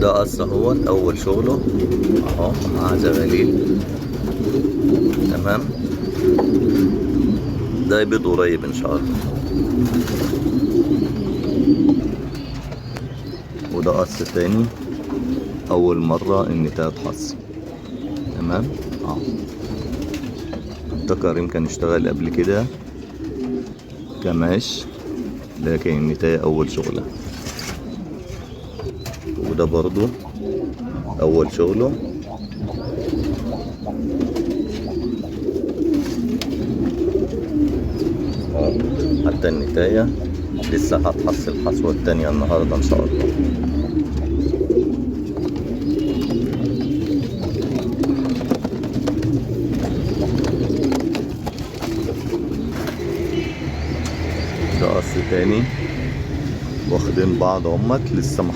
ده قص اهوت اول شغله اهو مع زغاليل. تمام. ده يبيض قريب ان شاء الله. وده قص تاني اول مرة النتاية تحص. تمام. اه الذكر يمكن اشتغل قبل كده كماش، لكن النتاية اول شغلة. وده برضو اول شغله. حتى النتاية لسه هتحصل الحصوة التانية النهاردة ان شاء الله. ده قص تاني واخدين بعض همت لسه ما